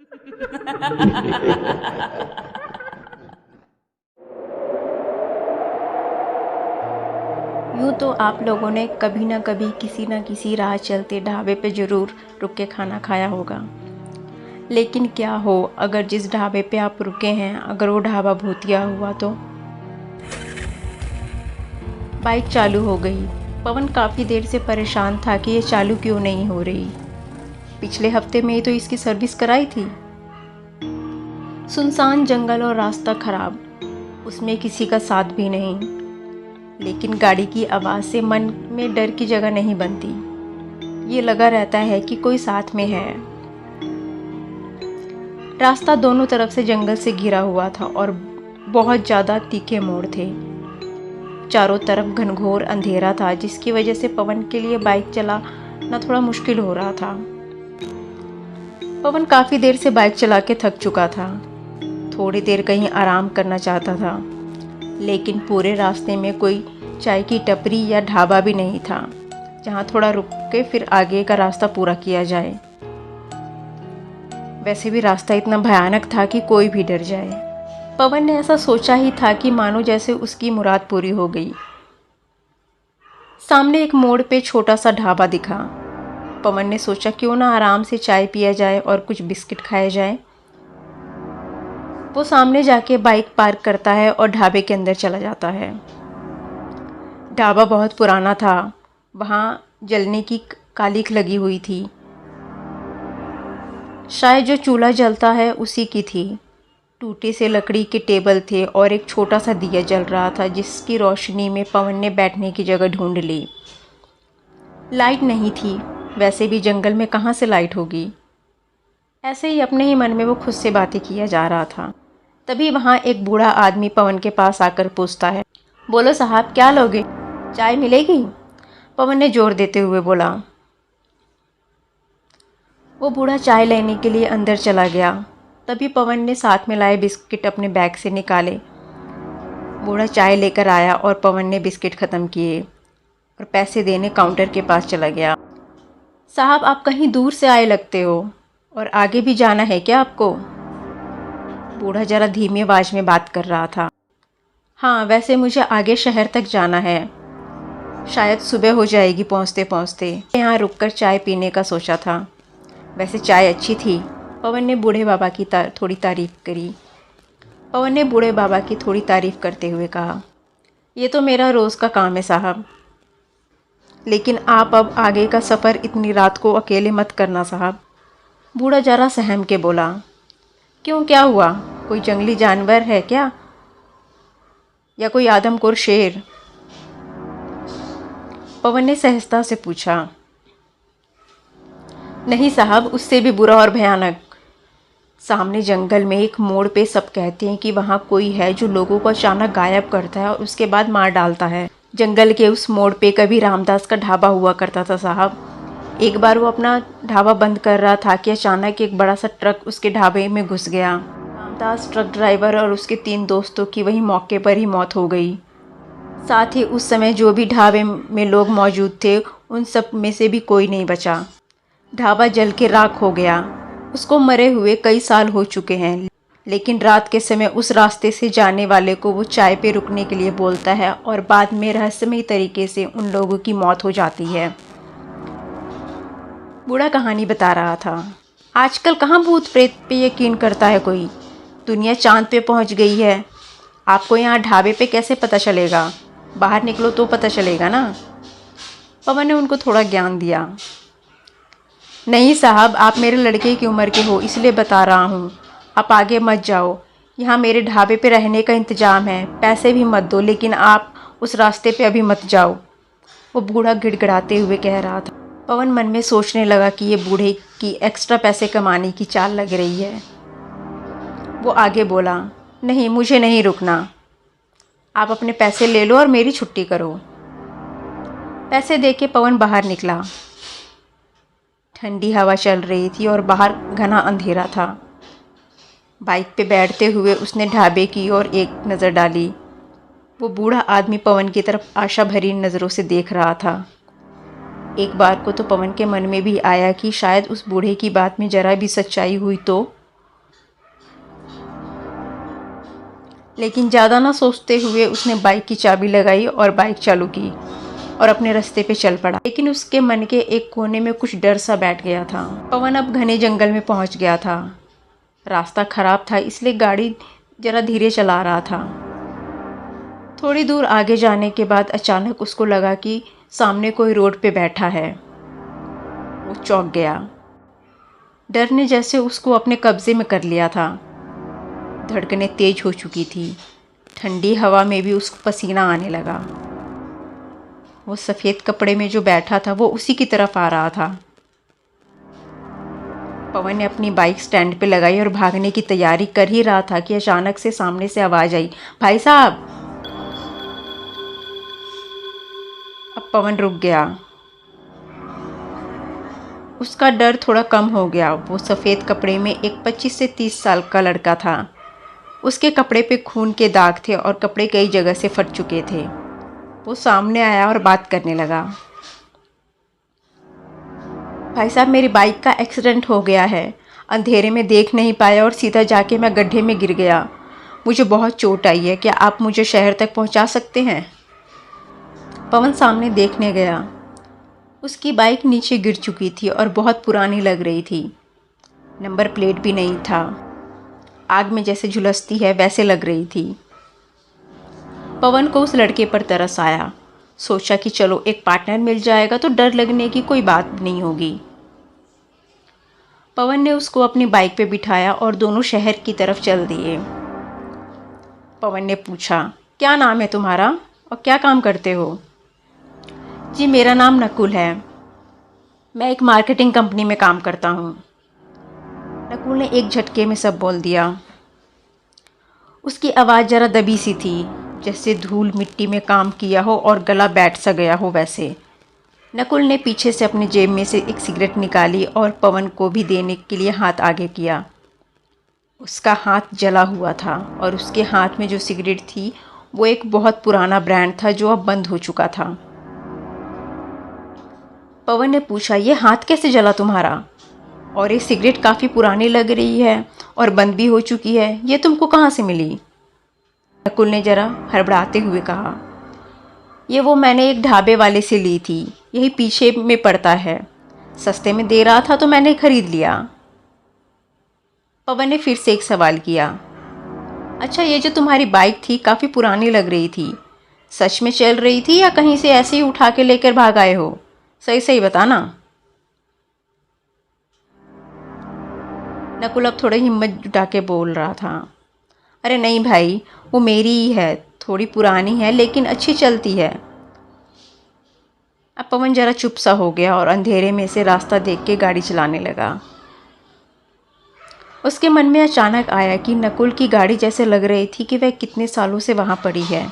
यूँ तो आप लोगों ने कभी ना कभी किसी न किसी राह चलते ढाबे पे ज़रूर रुक के खाना खाया होगा। लेकिन क्या हो अगर जिस ढाबे पे आप रुके हैं अगर वो ढाबा भूतिया हुआ तो? बाइक चालू हो गई। पवन काफ़ी देर से परेशान था कि ये चालू क्यों नहीं हो रही। पिछले हफ्ते में ही तो इसकी सर्विस कराई थी। सुनसान जंगल और रास्ता खराब, उसमें किसी का साथ भी नहीं। लेकिन गाड़ी की आवाज़ से मन में डर की जगह नहीं बनती। ये लगा रहता है कि कोई साथ में है। रास्ता दोनों तरफ से जंगल से घिरा हुआ था और बहुत ज़्यादा तीखे मोड़ थे। चारों तरफ घनघोर अंधेरा था जिसकी वजह से पवन के लिए बाइक चलाना थोड़ा मुश्किल हो रहा था। पवन काफ़ी देर से बाइक चला के थक चुका था। थोड़ी देर कहीं आराम करना चाहता था, लेकिन पूरे रास्ते में कोई चाय की टपरी या ढाबा भी नहीं था जहाँ थोड़ा रुक के फिर आगे का रास्ता पूरा किया जाए। वैसे भी रास्ता इतना भयानक था कि कोई भी डर जाए। पवन ने ऐसा सोचा ही था कि मानो जैसे उसकी मुराद पूरी हो गई। सामने एक मोड़ पे छोटा सा ढाबा दिखा। पवन ने सोचा क्यों ना आराम से चाय पिया जाए और कुछ बिस्किट खाए जाए। वो सामने जाके बाइक पार्क करता है और ढाबे के अंदर चला जाता है। ढाबा बहुत पुराना था। वहाँ जलने की कालीख लगी हुई थी। शायद जो चूल्हा जलता है उसी की थी। टूटे से लकड़ी के टेबल थे और एक छोटा सा दिया जल रहा था जिसकी रोशनी में पवन ने बैठने की जगह ढूंढ ली। लाइट नहीं थी, वैसे भी जंगल में कहाँ से लाइट होगी। ऐसे ही अपने ही मन में वो खुद से बातें किया जा रहा था। तभी वहाँ एक बूढ़ा आदमी पवन के पास आकर पूछता है, बोलो साहब क्या लोगे, चाय मिलेगी? पवन ने जोर देते हुए बोला। वो बूढ़ा चाय लेने के लिए अंदर चला गया। तभी पवन ने साथ में लाए बिस्किट अपने बैग से निकाले। बूढ़ा चाय लेकर आया और पवन ने बिस्किट ख़त्म किए और पैसे देने काउंटर के पास चला गया। साहब आप कहीं दूर से आए लगते हो, और आगे भी जाना है क्या आपको? बूढ़ा ज़रा धीमी आवाज़ में बात कर रहा था। हाँ, वैसे मुझे आगे शहर तक जाना है, शायद सुबह हो जाएगी पहुँचते पहुँचते। यहाँ रुककर चाय पीने का सोचा था। वैसे चाय अच्छी थी। पवन ने बूढ़े बाबा की थोड़ी तारीफ़ करते हुए कहा, ये तो मेरा रोज़ का काम है साहब, लेकिन आप अब आगे का सफ़र इतनी रात को अकेले मत करना साहब। बूढ़ा ज़रा सहम के बोला। क्यों, क्या हुआ? कोई जंगली जानवर है क्या, या कोई आदमखोर शेर? पवन ने सहजता से पूछा। नहीं साहब, उससे भी बुरा और भयानक। सामने जंगल में एक मोड़ पे सब कहते हैं कि वहाँ कोई है जो लोगों को अचानक गायब करता है और उसके बाद मार डालता है। जंगल के उस मोड़ पे कभी रामदास का ढाबा हुआ करता था साहब। एक बार वो अपना ढाबा बंद कर रहा था कि अचानक एक बड़ा सा ट्रक उसके ढाबे में घुस गया। रामदास, ट्रक ड्राइवर और उसके 3 दोस्तों की वहीं मौके पर ही मौत हो गई। साथ ही उस समय जो भी ढाबे में लोग मौजूद थे उन सब में से भी कोई नहीं बचा। ढाबा जल के राख हो गया। उसको मरे हुए कई साल हो चुके हैं, लेकिन रात के समय उस रास्ते से जाने वाले को वो चाय पे रुकने के लिए बोलता है और बाद में रहस्यमयी तरीके से उन लोगों की मौत हो जाती है। बूढ़ा कहानी बता रहा था। आजकल कहाँ भूत प्रेत पे यकीन करता है कोई। दुनिया चांद पे पहुँच गई है। आपको यहाँ ढाबे पे कैसे पता चलेगा? बाहर निकलो तो पता चलेगा ना। पवन ने उनको थोड़ा ज्ञान दिया। नहीं साहब, आप मेरे लड़के की उम्र के हो इसलिए बता रहा हूँ। आप आगे मत जाओ, यहाँ मेरे ढाबे पे रहने का इंतज़ाम है। पैसे भी मत दो, लेकिन आप उस रास्ते पे अभी मत जाओ, वो बूढ़ा गिड़गिड़ाते हुए कह रहा था। पवन मन में सोचने लगा कि ये बूढ़े की एक्स्ट्रा पैसे कमाने की चाल लग रही है। वो आगे बोला, नहीं मुझे नहीं रुकना, आप अपने पैसे ले लो और मेरी छुट्टी करो। पैसे देके पवन बाहर निकला। ठंडी हवा चल रही थी और बाहर घना अंधेरा था। बाइक पे बैठते हुए उसने ढाबे की ओर एक नज़र डाली। वो बूढ़ा आदमी पवन की तरफ आशा भरी नज़रों से देख रहा था। एक बार को तो पवन के मन में भी आया कि शायद उस बूढ़े की बात में ज़रा भी सच्चाई हुई तो लेकिन ज़्यादा ना सोचते हुए उसने बाइक की चाबी लगाई और बाइक चालू की और अपने रास्ते पे चल पड़ा। लेकिन उसके मन के एक कोने में कुछ डर सा बैठ गया था। पवन अब घने जंगल में पहुंच गया था। रास्ता खराब था इसलिए गाड़ी ज़रा धीरे चला रहा था। थोड़ी दूर आगे जाने के बाद अचानक उसको लगा कि सामने कोई रोड पे बैठा है। वो चौंक गया। डर ने जैसे उसको अपने कब्जे में कर लिया था। धड़कनें तेज हो चुकी थी। ठंडी हवा में भी उसको पसीना आने लगा। वो सफ़ेद कपड़े में जो बैठा था वो उसी की तरफ आ रहा था। पवन ने अपनी बाइक स्टैंड पे लगाई और भागने की तैयारी कर ही रहा था कि अचानक से सामने से आवाज़ आई, भाई साहब। अब पवन रुक गया। उसका डर थोड़ा कम हो गया। वो सफ़ेद कपड़े में एक 25 से 30 साल का लड़का था। उसके कपड़े पे खून के दाग थे और कपड़े कई जगह से फट चुके थे। वो सामने आया और बात करने लगा। भाई साहब, मेरी बाइक का एक्सीडेंट हो गया है। अंधेरे में देख नहीं पाया और सीधा जाके मैं गड्ढे में गिर गया। मुझे बहुत चोट आई है। क्या आप मुझे शहर तक पहुंचा सकते हैं? पवन सामने देखने गया। उसकी बाइक नीचे गिर चुकी थी और बहुत पुरानी लग रही थी। नंबर प्लेट भी नहीं था। आग में जैसे झुलसती है वैसे लग रही थी। पवन को उस लड़के पर तरस आया। सोचा कि चलो एक पार्टनर मिल जाएगा तो डर लगने की कोई बात नहीं होगी। पवन ने उसको अपनी बाइक पे बिठाया और दोनों शहर की तरफ चल दिए। पवन ने पूछा, क्या नाम है तुम्हारा और क्या काम करते हो? जी, मेरा नाम नकुल है। मैं एक मार्केटिंग कंपनी में काम करता हूँ। नकुल ने एक झटके में सब बोल दिया। उसकी आवाज़ ज़रा दबी सी थी, जैसे धूल मिट्टी में काम किया हो और गला बैठ सा गया हो वैसे। नकुल ने पीछे से अपनी जेब में से एक सिगरेट निकाली और पवन को भी देने के लिए हाथ आगे किया। उसका हाथ जला हुआ था और उसके हाथ में जो सिगरेट थी वो एक बहुत पुराना ब्रांड था जो अब बंद हो चुका था। पवन ने पूछा, ये हाथ कैसे जला तुम्हारा? और ये सिगरेट काफ़ी पुरानी लग रही है और बंद भी हो चुकी है, ये तुमको कहाँ से मिली? नकुल ने ज़रा हड़बड़ाते हुए कहा, ये वो मैंने एक ढाबे वाले से ली थी, यही पीछे में पड़ता है। सस्ते में दे रहा था तो मैंने खरीद लिया। पवन ने फिर से एक सवाल किया, अच्छा, ये जो तुम्हारी बाइक थी काफ़ी पुरानी लग रही थी, सच में चल रही थी या कहीं से ऐसे ही उठा के लेकर भाग आए हो? सही सही बताना। नकुल अब थोड़ी हिम्मत जुटा के बोल रहा था, अरे नहीं भाई, वो मेरी ही है, थोड़ी पुरानी है लेकिन अच्छी चलती है। अब पवन ज़रा चुप सा हो गया और अंधेरे में से रास्ता देख के गाड़ी चलाने लगा। उसके मन में अचानक आया कि नकुल की गाड़ी जैसे लग रही थी कि वह कितने सालों से वहाँ पड़ी है।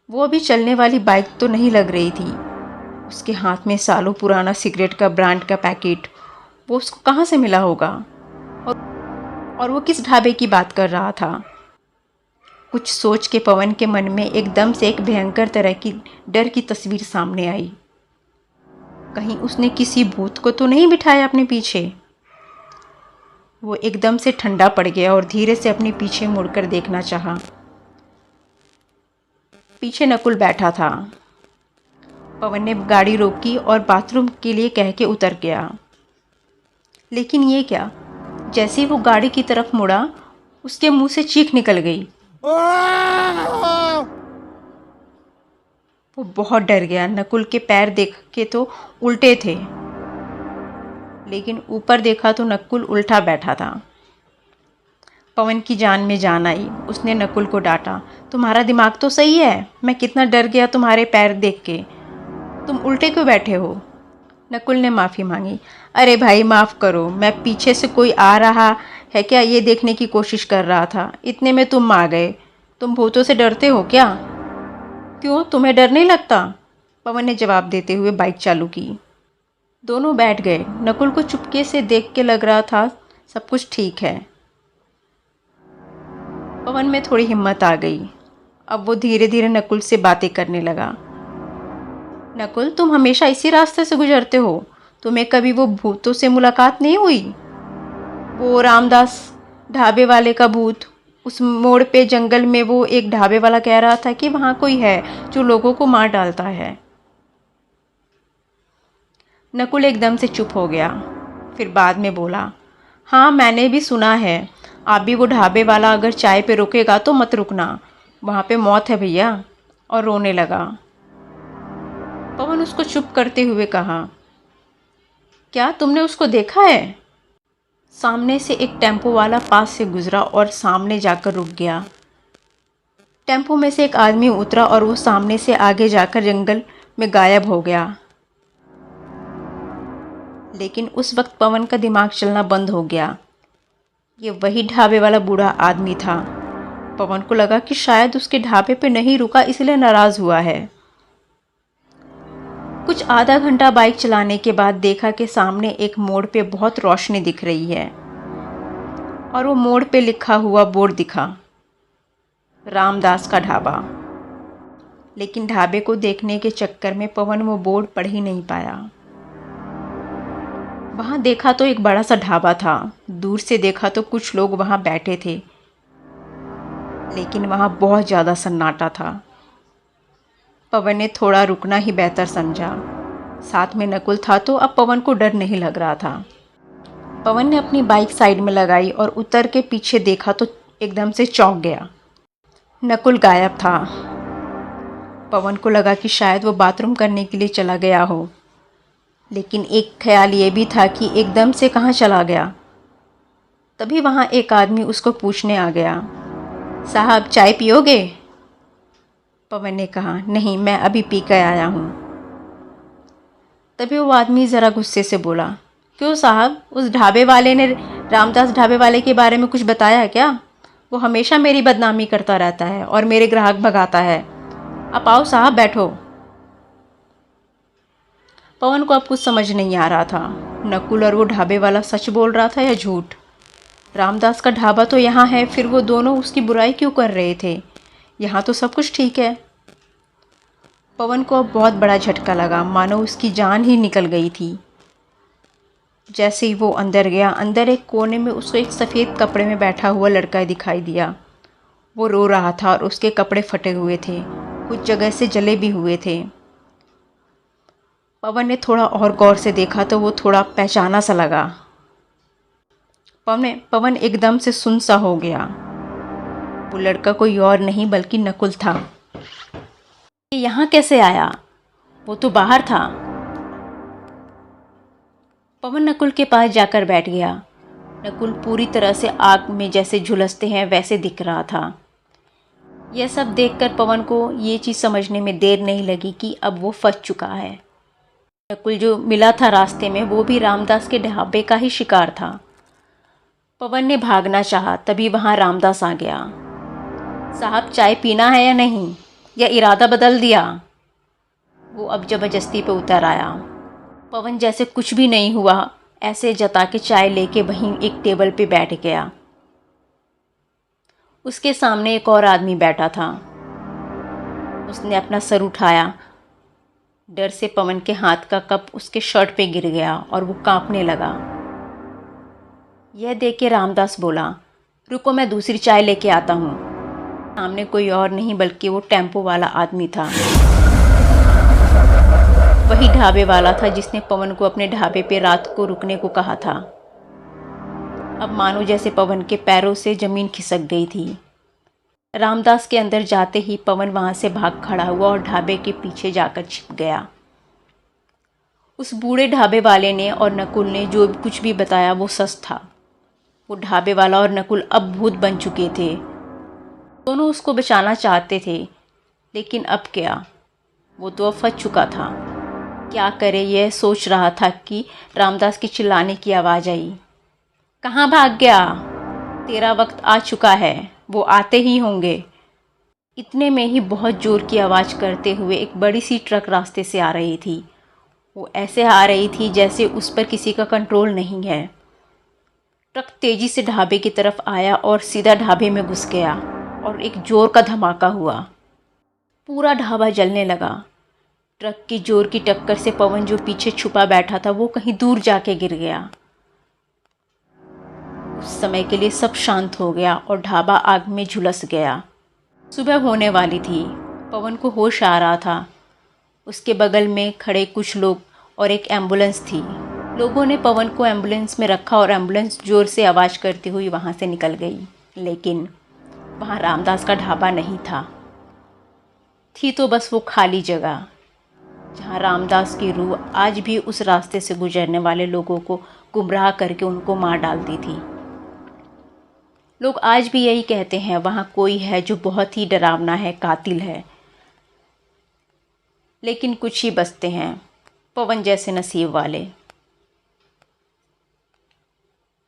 वो अभी चलने वाली बाइक तो नहीं लग रही थी। उसके हाथ में सालों पुराना सिगरेट का ब्रांड का पैकेट, वो उसको कहाँ से मिला होगा? और वो किस ढाबे की बात कर रहा था? कुछ सोच के पवन के मन में एकदम से एक भयंकर तरह की डर की तस्वीर सामने आई। कहीं उसने किसी भूत को तो नहीं बिठाया अपने पीछे? वो एकदम से ठंडा पड़ गया और धीरे से अपने पीछे मुड़कर देखना चाहा। पीछे नकुल बैठा था। पवन ने गाड़ी रोकी और बाथरूम के लिए कह के उतर गया। लेकिन ये क्या, जैसे ही वो गाड़ी की तरफ मुड़ा उसके मुंह से चीख निकल गई। वो बहुत डर गया। नकुल के पैर देख के तो उल्टे थे, लेकिन ऊपर देखा तो नकुल उल्टा बैठा था। पवन की जान में जान आई। उसने नकुल को डांटा, तुम्हारा दिमाग तो सही है, मैं कितना डर गया तुम्हारे पैर देख के, तुम उल्टे क्यों बैठे हो? नकुल ने माफ़ी मांगी। अरे भाई माफ़ करो, मैं पीछे से कोई आ रहा है क्या ये देखने की कोशिश कर रहा था, इतने में तुम आ गए। तुम भूतों से डरते हो क्या? क्यों, तुम्हें डर नहीं लगता? पवन ने जवाब देते हुए बाइक चालू की। दोनों बैठ गए। नकुल को चुपके से देख के लग रहा था सब कुछ ठीक है। पवन में थोड़ी हिम्मत आ गई। अब वो धीरे धीरे नकुल से बातें करने लगा। नकुल, तुम हमेशा इसी रास्ते से गुजरते हो, तुम्हें कभी वो भूतों से मुलाकात नहीं हुई? वो रामदास ढाबे वाले का भूत, उस मोड़ पे जंगल में वो एक ढाबे वाला कह रहा था कि वहाँ कोई है जो लोगों को मार डालता है। नकुल एकदम से चुप हो गया, फिर बाद में बोला, हाँ मैंने भी सुना है। आप भी वो ढाबे वाला अगर चाय पे रुकेगा तो मत रुकना, वहाँ पे मौत है भैया। और रोने लगा। पवन उसको चुप करते हुए कहा, क्या तुमने उसको देखा है? सामने से एक टेम्पो वाला पास से गुजरा और सामने जाकर रुक गया। टेम्पो में से एक आदमी उतरा और वो सामने से आगे जाकर जंगल में गायब हो गया। लेकिन उस वक्त पवन का दिमाग चलना बंद हो गया। ये वही ढाबे वाला बूढ़ा आदमी था। पवन को लगा कि शायद उसके ढाबे पे नहीं रुका इसलिए नाराज़ हुआ है। कुछ आधा घंटा बाइक चलाने के बाद देखा कि सामने एक मोड़ पे बहुत रोशनी दिख रही है और वो मोड़ पे लिखा हुआ बोर्ड दिखा, रामदास का ढाबा। लेकिन ढाबे को देखने के चक्कर में पवन वो बोर्ड पढ़ ही नहीं पाया। वहाँ देखा तो एक बड़ा सा ढाबा था। दूर से देखा तो कुछ लोग वहाँ बैठे थे, लेकिन वहाँ बहुत ज़्यादा सन्नाटा था। पवन ने थोड़ा रुकना ही बेहतर समझा। साथ में नकुल था तो अब पवन को डर नहीं लग रहा था। पवन ने अपनी बाइक साइड में लगाई और उतर के पीछे देखा तो एकदम से चौंक गया। नकुल गायब था। पवन को लगा कि शायद वो बाथरूम करने के लिए चला गया हो, लेकिन एक ख्याल ये भी था कि एकदम से कहाँ चला गया। तभी वहाँ एक आदमी उसको पूछने आ गया, साहब चाय पियोगे? पवन ने कहा, नहीं मैं अभी पी कर आया हूँ। तभी वो आदमी ज़रा गुस्से से बोला, क्यों साहब, उस ढाबे वाले ने रामदास ढाबे वाले के बारे में कुछ बताया है क्या? वो हमेशा मेरी बदनामी करता रहता है और मेरे ग्राहक भगाता है। आप आओ साहब, बैठो। पवन को अब कुछ समझ नहीं आ रहा था, नकुल और वो ढाबे वाला सच बोल रहा था या झूठ। रामदास का ढाबा तो यहाँ है, फिर वो दोनों उसकी बुराई क्यों कर रहे थे? यहाँ तो सब कुछ ठीक है। पवन को अब बहुत बड़ा झटका लगा, मानो उसकी जान ही निकल गई थी। जैसे ही वो अंदर गया, अंदर एक कोने में उसको एक सफ़ेद कपड़े में बैठा हुआ लड़का दिखाई दिया। वो रो रहा था और उसके कपड़े फटे हुए थे, कुछ जगह से जले भी हुए थे। पवन ने थोड़ा और गौर से देखा तो वो थोड़ा पहचाना सा लगा। पवन एकदम से सुन्न सा हो गया। वो लड़का कोई और नहीं बल्कि नकुल था। ये यहाँ कैसे आया? वो तो बाहर था। पवन नकुल के पास जाकर बैठ गया। नकुल पूरी तरह से आग में जैसे झुलसते हैं वैसे दिख रहा था। यह सब देखकर पवन को ये चीज़ समझने में देर नहीं लगी कि अब वो फंस चुका है। नकुल जो मिला था रास्ते में वो भी रामदास के ढाबे का ही शिकार था। पवन ने भागना चाहा, तभी वहाँ रामदास आ गया। साहब चाय पीना है या नहीं, या इरादा बदल दिया? वो अब ज़बरदस्ती पे उतर आया। पवन जैसे कुछ भी नहीं हुआ ऐसे जता के चाय लेके वहीं एक टेबल पे बैठ गया। उसके सामने एक और आदमी बैठा था। उसने अपना सर उठाया। डर से पवन के हाथ का कप उसके शर्ट पे गिर गया और वो कांपने लगा। यह देख के रामदास बोला, रुको मैं दूसरी चाय लेके आता हूँ। सामने कोई और नहीं बल्कि वो टेम्पो वाला आदमी था। वही ढाबे वाला था जिसने पवन को अपने ढाबे पे रात को रुकने को कहा था। अब मानो जैसे पवन के पैरों से ज़मीन खिसक गई थी। रामदास के अंदर जाते ही पवन वहाँ से भाग खड़ा हुआ और ढाबे के पीछे जाकर छिप गया। उस बूढ़े ढाबे वाले ने और नकुल ने जो कुछ भी बताया वो सच था। वो ढाबे वाला और नकुल अब भूत बन चुके थे। दोनों उसको बचाना चाहते थे, लेकिन अब क्या, वो तो अब फंस चुका था। क्या करे यह सोच रहा था कि रामदास की चिल्लाने की आवाज़ आई, कहाँ भाग गया? तेरा वक्त आ चुका है, वो आते ही होंगे। इतने में ही बहुत ज़ोर की आवाज़ करते हुए एक बड़ी सी ट्रक रास्ते से आ रही थी। वो ऐसे आ रही थी जैसे उस पर किसी का कंट्रोल नहीं है। ट्रक तेज़ी से ढाबे की तरफ आया और सीधा ढाबे में घुस गया और एक ज़ोर का धमाका हुआ। पूरा ढाबा जलने लगा। ट्रक की ज़ोर की टक्कर से पवन जो पीछे छुपा बैठा था वो कहीं दूर जाके गिर गया। उस समय के लिए सब शांत हो गया और ढाबा आग में झुलस गया। सुबह होने वाली थी। पवन को होश आ रहा था। उसके बगल में खड़े कुछ लोग और एक एम्बुलेंस थी। लोगों ने पवन को एम्बुलेंस में रखा और एम्बुलेंस ज़ोर से आवाज़ करती हुई वहाँ से निकल गई। लेकिन वहाँ रामदास का ढाबा नहीं था। थी तो बस वो खाली जगह जहाँ रामदास की रूह आज भी उस रास्ते से गुजरने वाले लोगों को गुमराह करके उनको मार डालती थी। लोग आज भी यही कहते हैं, वहाँ कोई है जो बहुत ही डरावना है, कातिल है। लेकिन कुछ ही बचते हैं, पवन जैसे नसीब वाले।